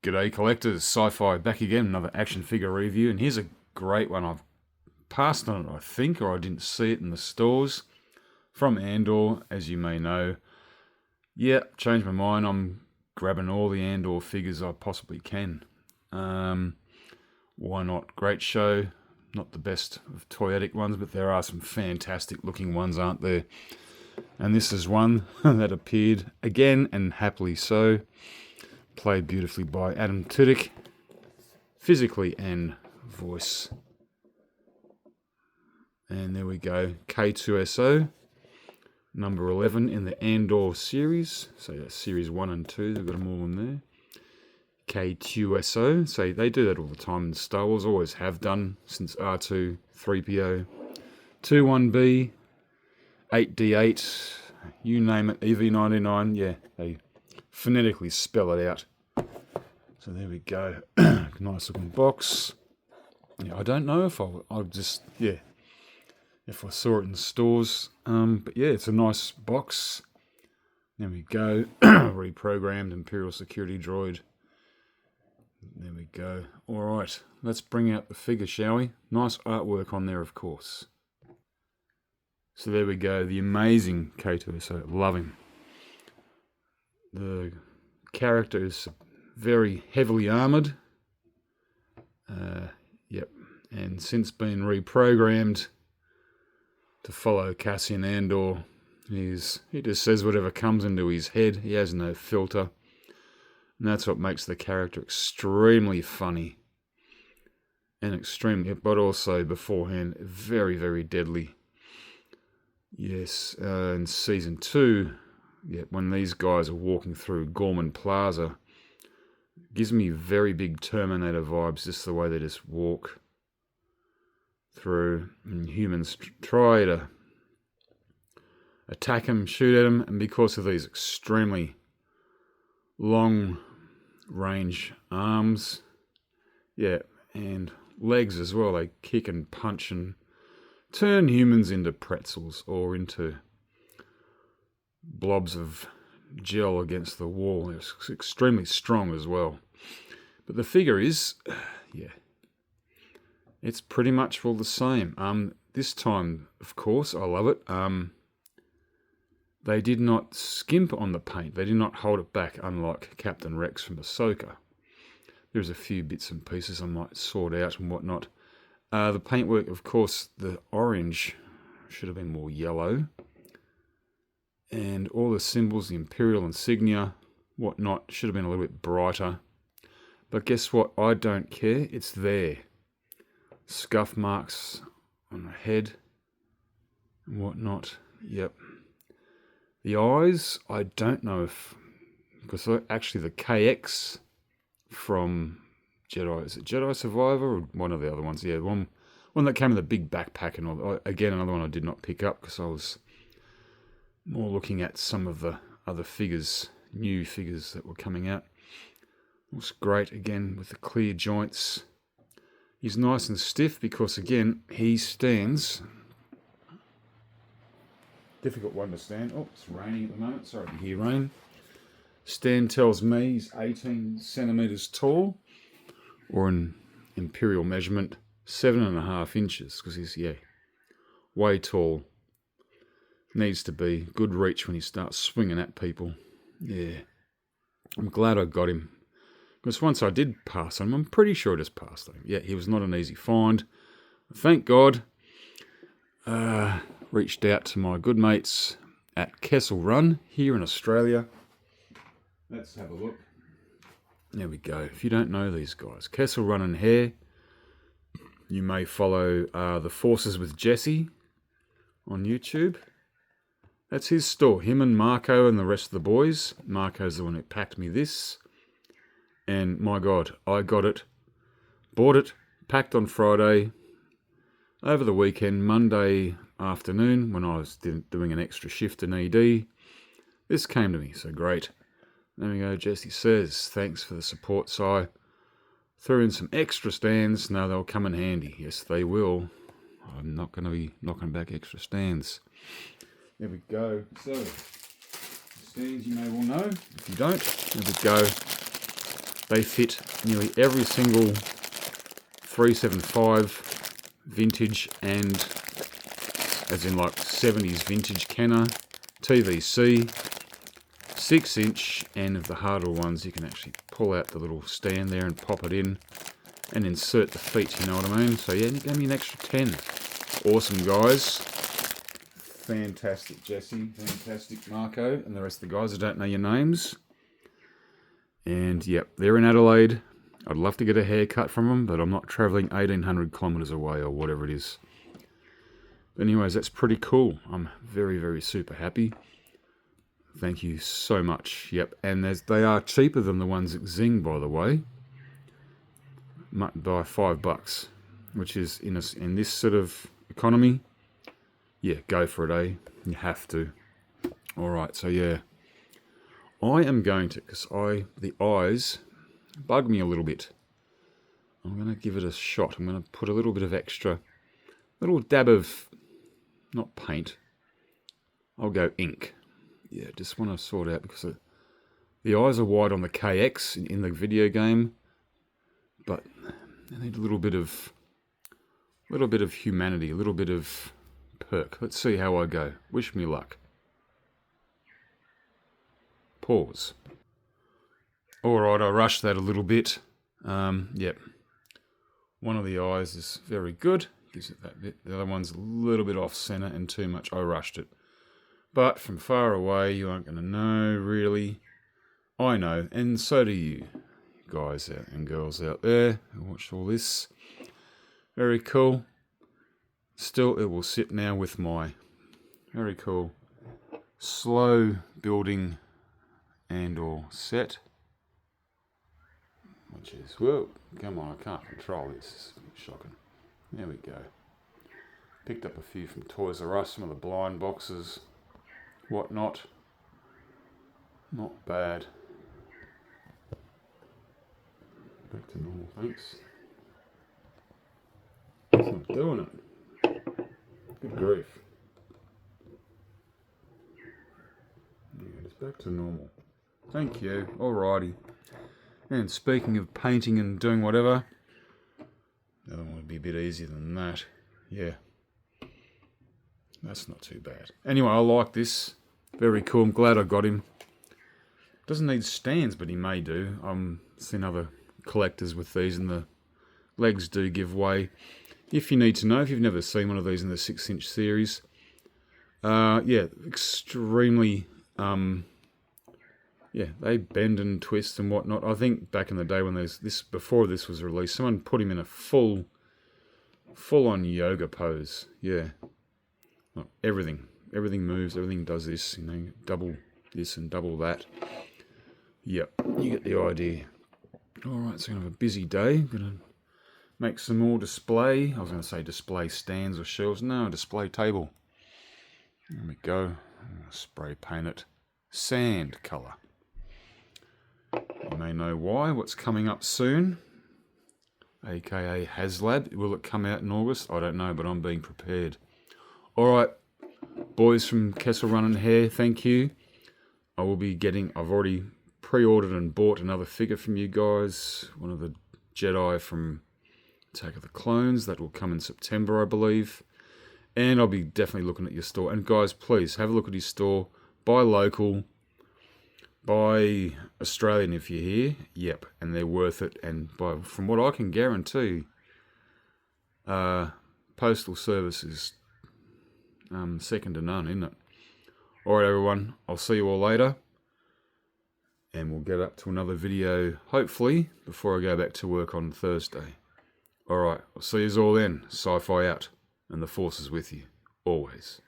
G'day collectors, Sci-Fi back again, another action figure review, and here's a great one. I've passed on it, I think, or I didn't see it in the stores. From Andor, as you may know. Yeah, changed my mind. I'm grabbing all the Andor figures I possibly can. Why not? Great show. Not the best of toyetic ones, but there are some fantastic looking ones, aren't there? And this is one that appeared again, and happily so. Played beautifully by Adam Tudyk, physically and voice. And there we go, K-2SO, number 11 in the Andor series. So that's series 1 and 2, they've got them all in there. K-2SO, so they do that all the time in Star Wars, always have done since R2, 3PO, 21B, 8D8, you name it, EV99, yeah, they phonetically spell it out. So there we go. Nice looking box. Yeah, I don't know if I'll just, yeah, if I saw it in stores. But yeah, it's a nice box. There we go. Reprogrammed Imperial Security Droid. There we go. All right, let's bring out the figure, shall we? Nice artwork on there, of course. So there we go. The amazing Kay-2SO. Love him. The character is very heavily armoured. Yep. And since being reprogrammed to follow Cassian Andor, he just says whatever comes into his head. He has no filter. And that's what makes the character extremely funny. And extremely, but also beforehand, very, very deadly. Yes, in Season 2... yeah, when these guys are walking through Gorman Plaza, it gives me very big Terminator vibes, just the way they just walk through. And humans try to attack them, shoot at them, and because of these extremely long-range arms, yeah, and legs as well, they kick and punch and turn humans into pretzels or into blobs of gel against the wall. It's extremely strong as well. But the figure is, yeah, it's pretty much all the same. This time, of course, I love it. They did not skimp on the paint. They did not hold it back, unlike Captain Rex from Ahsoka. There's a few bits and pieces I might sort out and whatnot. The paintwork, of course, the orange should have been more yellow. And all the symbols, the Imperial insignia, whatnot, should have been a little bit brighter. But guess what? I don't care. It's there. Scuff marks on the head and whatnot. Yep. The eyes, I don't know if... because actually the KX from Jedi... is it Jedi Survivor or one of the other ones? Yeah, one that came with a big backpack and all. Again, another one I did not pick up because I was more looking at some of the other figures, new figures that were coming out. Looks great again with the clear joints. He's nice and stiff because, again, he stands. Difficult one to stand. Oh, it's raining at the moment. Sorry to hear rain. Stan tells me he's 18 centimetres tall, or in imperial measurement, 7.5 inches, because he's, yeah, way tall. Needs to be good reach when he starts swinging at people. Yeah. I'm glad I got him. Because once I did pass on him, I'm pretty sure I just passed on him. Yeah, he was not an easy find. Thank God. Reached out to my good mates at Kessel Run here in Australia. Let's have a look. There we go. If you don't know these guys, Kessel Run and Hare, you may follow The Forces with Jesse on YouTube. That's his store. Him and Marco and the rest of the boys. Marco's the one who packed me this. And my God, I got it. Bought it. Packed on Friday. Over the weekend, Monday afternoon, when I was doing an extra shift in ED, this came to me. So great. There we go. Jesse says, thanks for the support, Si. Threw in some extra stands. Now they'll come in handy. Yes, they will. I'm not going to be knocking back extra stands. There we go. So, stands you may well know. If you don't, there we go. They fit nearly every single 375 vintage and, as in like 70s vintage Kenner, TVC, 6-inch, and of the harder ones you can actually pull out the little stand there and pop it in and insert the feet, you know what I mean? So yeah, you gave me an extra 10. Awesome, guys. Fantastic, Jesse. Fantastic, Marco, and the rest of the guys. I don't know your names. And yep, they're in Adelaide. I'd love to get a haircut from them, but I'm not travelling 1,800 kilometres away or whatever it is. But anyways, that's pretty cool. I'm very, very super happy. Thank you so much. Yep, and they are cheaper than the ones at Zing, by the way, by $5, which is in this sort of economy. Yeah, go for it, eh? You have to. All right, so yeah, I am going to, because the eyes bug me a little bit. I'm going to give it a shot. I'm going to put a little bit of extra, little dab of, not paint, I'll go ink. Yeah, just want to sort out, because the eyes are wide on the KX in the video game, but I need a little bit of humanity, a little bit of perk. Let's see how I go. Wish me luck. Pause. Alright, I rushed that a little bit. Yep. One of the eyes is very good. Gives it that bit. The other one's a little bit off center and too much. I rushed it. But from far away, you aren't going to know, really. I know, and so do you, guys out and girls out there who watch all this. Very cool. Still, it will sit now with my very cool slow building Andor set. Which is, whoa, come on, I can't control this. It's shocking. There we go. Picked up a few from K-2SO, some of the blind boxes, whatnot. Not bad. Back to normal, thanks. It's not doing it. Good grief. Yeah, it's back to normal. Thank you. Alrighty. And speaking of painting and doing whatever, the other one would be a bit easier than that. Yeah. That's not too bad. Anyway, I like this. Very cool. I'm glad I got him. Doesn't need stands, but he may do. I've seen other collectors with these, and the legs do give way. If you need to know, if you've never seen one of these in the 6-inch series, yeah, extremely, yeah, they bend and twist and whatnot. I think back in the day when before this was released, someone put him in a full-on yoga pose. Yeah, everything moves, everything does this, you know, double this and double that. Yep, you get the idea. All right, so I'm gonna have a busy day. I'm gonna make some more display. I was gonna say display stands or shelves. No, a display table. There we go. I'm gonna spray paint it sand color. You may know why. What's coming up soon, aka HasLab. Will it come out in August? I don't know, but I'm being prepared. All right, boys from Kessel Run and Hair, thank you. I will be getting, I've already pre-ordered and bought another figure from you guys. One of the Jedi from Attack of the Clones. That will come in September, I believe. And I'll be definitely looking at your store. And guys, please have a look at his store. Buy local. Buy Australian if you're here. Yep, and they're worth it. And from what I can guarantee, postal service is second to none, isn't it? Alright everyone, I'll see you all later. And we'll get up to another video, hopefully, before I go back to work on Thursday. Alright, I'll see you all then. Sci-Fi out. And the Force is with you. Always.